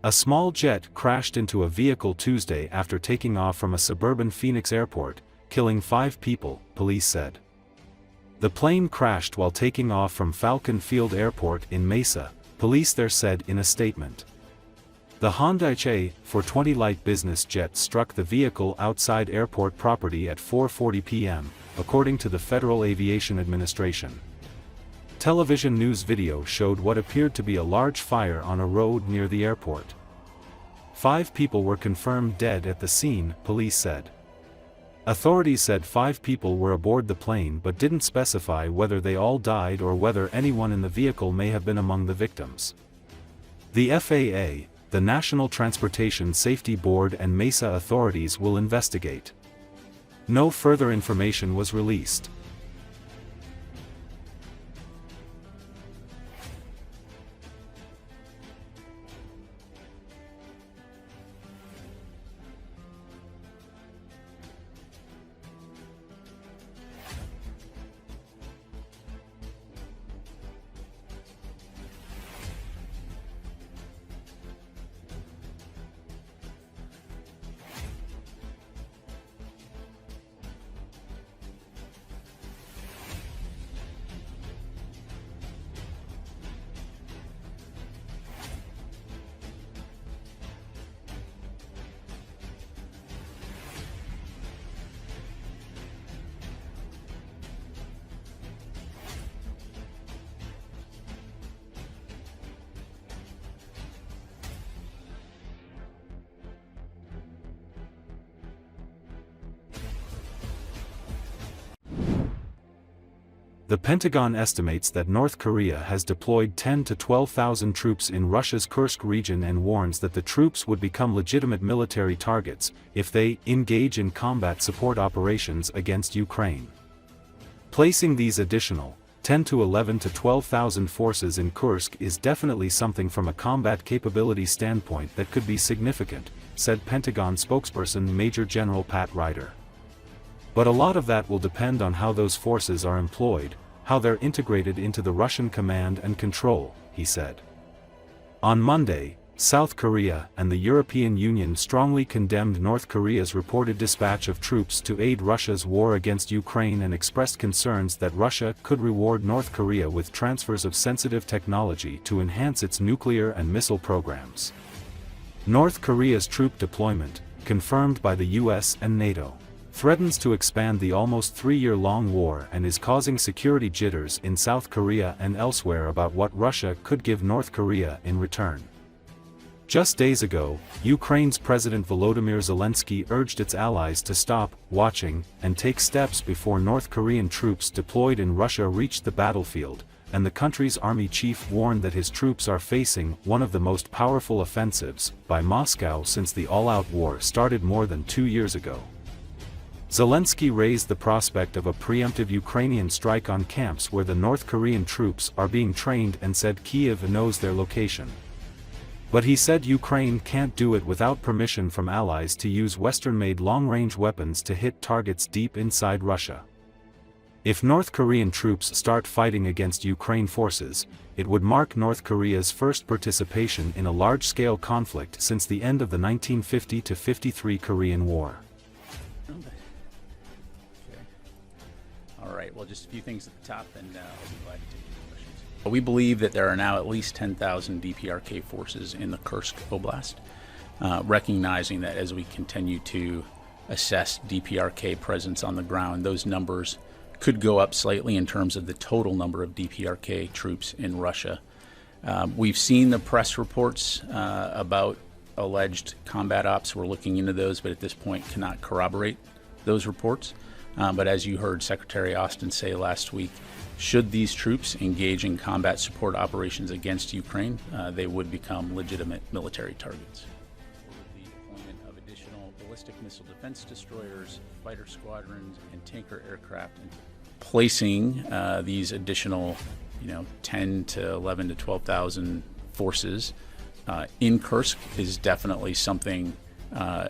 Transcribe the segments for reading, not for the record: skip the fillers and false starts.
A small jet crashed into a vehicle Tuesday after taking off from a suburban Phoenix airport, killing 5 people, police said. The plane crashed while taking off from Falcon Field Airport in Mesa, police there said in a statement. The Hyundai A420 light business jet struck the vehicle outside airport property at 4:40 p.m., according to the Federal Aviation Administration. Television news video showed what appeared to be a large fire on a road near the airport. 5 people were confirmed dead at the scene, police said. Authorities said 5 people were aboard the plane but didn't specify whether they all died or whether anyone in the vehicle may have been among the victims. The FAA, the National Transportation Safety Board and Mesa authorities will investigate. No further information was released. The Pentagon estimates that North Korea has deployed 10,000 to 12,000 troops in Russia's Kursk region and warns that the troops would become legitimate military targets if they engage in combat support operations against Ukraine. Placing these additional 10,000 to 11,000 to 12,000 forces in Kursk is definitely something from a combat capability standpoint that could be significant, said Pentagon spokesperson Major General Pat Ryder. But a lot of that will depend on how those forces are employed, how they're integrated into the Russian command and control, he said. On Monday, South Korea and the European Union strongly condemned North Korea's reported dispatch of troops to aid Russia's war against Ukraine and expressed concerns that Russia could reward North Korea with transfers of sensitive technology to enhance its nuclear and missile programs. North Korea's troop deployment, confirmed by the US and NATO, threatens to expand the almost 3-year-long war and is causing security jitters in South Korea and elsewhere about what Russia could give North Korea in return. Just days ago, Ukraine's President Volodymyr Zelenski urged its allies to stop watching and take steps before North Korean troops deployed in Russia reach the battlefield, and the country's army chief warned that his troops are facing one of the most powerful offensives by Moscow since the all-out war started more than 2 years ago. Zelensky raised the prospect of a preemptive Ukrainian strike on camps where the North Korean troops are being trained and said Kyiv knows their location. But he said Ukraine can't do it without permission from allies to use Western-made long-range weapons to hit targets deep inside Russia. If North Korean troops start fighting against Ukraine forces, it would mark North Korea's first participation in a large-scale conflict since the end of the 1950-53 Korean War. All right, well, just a few things at the top, and I'll be glad to take your questions. We believe that there are now at least 10,000 DPRK forces in the Kursk Oblast, recognizing that as we continue to assess DPRK presence on the ground, those numbers could go up slightly in terms of the total number of DPRK troops in Russia. We've seen the press reports about alleged combat ops. We're looking into those, but at this point cannot corroborate those reports. But as you heard Secretary Austin say last week, should these troops engage in combat support operations against Ukraine, they would become legitimate military targets. The deployment of additional ballistic missile defense destroyers, fighter squadrons, and tanker aircraft, and placing these additional, 10 to 11 to 12,000 forces in Kursk is definitely something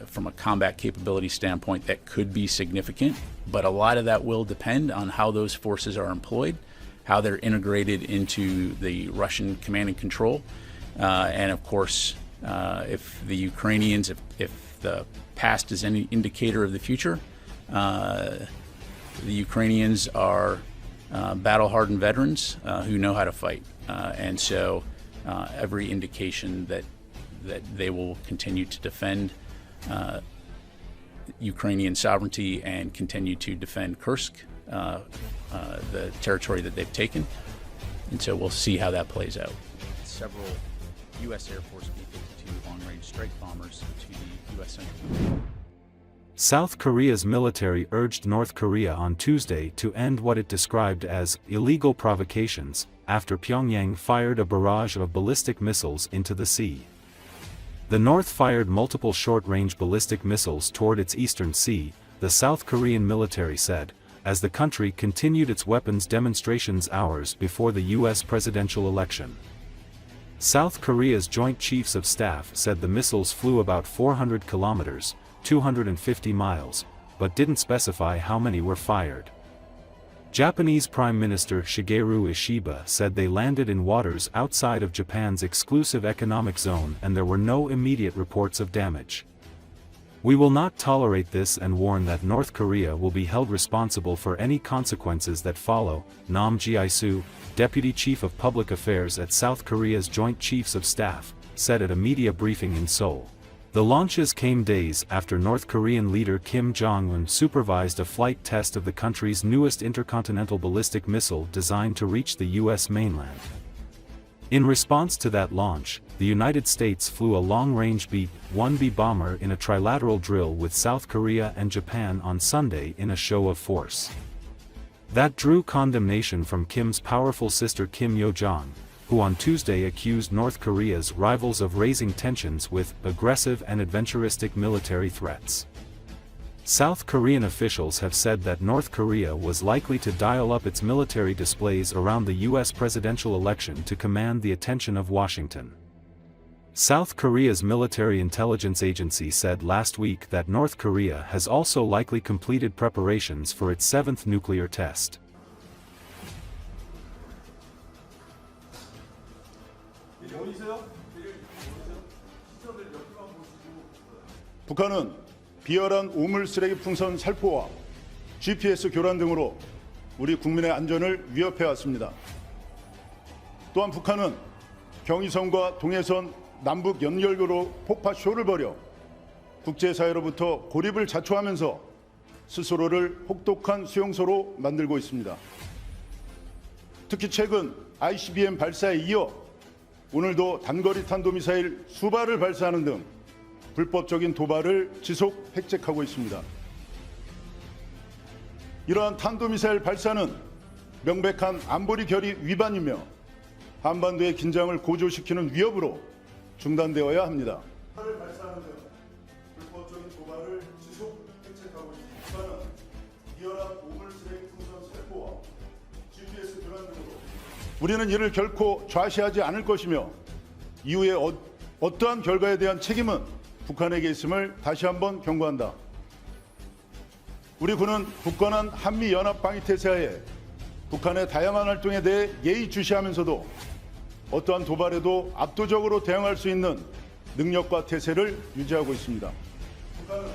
from a combat capability standpoint that could be significant, but a lot of that will depend on how those forces are employed, how they're integrated into the Russian command and control, and of course If the Ukrainians, if the past is any indicator of the future, the Ukrainians are battle-hardened veterans who know how to fight, and so every indication that they will continue to defend Ukrainian sovereignty and continue to defend Kursk, the territory that they've taken, and so we'll see how that plays out. Several U.S. Air Force B-52 long-range strike bombers to the U.S. Central. South Korea's military urged North Korea on Tuesday to end what it described as illegal provocations after Pyongyang fired a barrage of ballistic missiles into the sea. The North fired multiple short-range ballistic missiles toward its eastern sea, the South Korean military said, as the country continued its weapons demonstrations hours before the U.S. presidential election. South Korea's Joint Chiefs of Staff said the missiles flew about 400 kilometers, 250 miles, but didn't specify how many were fired. Japanese Prime Minister Shigeru Ishiba said they landed in waters outside of Japan's exclusive economic zone and there were no immediate reports of damage. We will not tolerate this and warn that North Korea will be held responsible for any consequences that follow, Nam Ji-soo, Deputy Chief of Public Affairs at South Korea's Joint Chiefs of Staff, said at a media briefing in Seoul. The launches came days after North Korean leader Kim Jong-un supervised a flight test of the country's newest intercontinental ballistic missile designed to reach the U.S. mainland. In response to that launch, the United States flew a long-range B-1B bomber in a trilateral drill with South Korea and Japan on Sunday in a show of force. That drew condemnation from Kim's powerful sister Kim Yo-jong, who on Tuesday accused North Korea's rivals of raising tensions with aggressive and adventuristic military threats. South Korean officials have said that North Korea was likely to dial up its military displays around the U.S. presidential election to command the attention of Washington. South Korea's military intelligence agency said last week that North Korea has also likely completed preparations for its seventh nuclear test. 북한은 비열한 우물 쓰레기 풍선 살포와 GPS 교란 등으로 우리 국민의 안전을 위협해 왔습니다. 또한 북한은 경의선과 동해선 남북 연결교로 폭파 쇼를 벌여 국제사회로부터 고립을 자초하면서 스스로를 혹독한 수용소로 만들고 있습니다. 특히 최근 ICBM 발사에 이어 오늘도 단거리 탄도미사일 수발을 발사하는 등 불법적인 도발을 지속 획책하고 있습니다. 이러한 탄도미사일 발사는 명백한 안보리 결의 위반이며 한반도의 긴장을 고조시키는 위협으로 중단되어야 합니다. 발사하는 등 불법적인 도발을 지속 획책하고 있습니다. 북한은 비열한 우물 쓰레기 풍선 살포와 GPS 교란 등으로 우리는 이를 결코 좌시하지 않을 것이며 이후에 어떠한 결과에 대한 책임은 북한에게 있음을 다시 한번 경고한다. 우리 군은 굳건한 한미연합방위태세하에 북한의 다양한 활동에 대해 예의주시하면서도 어떠한 도발에도 압도적으로 대응할 수 있는 능력과 태세를 유지하고 있습니다. 북한은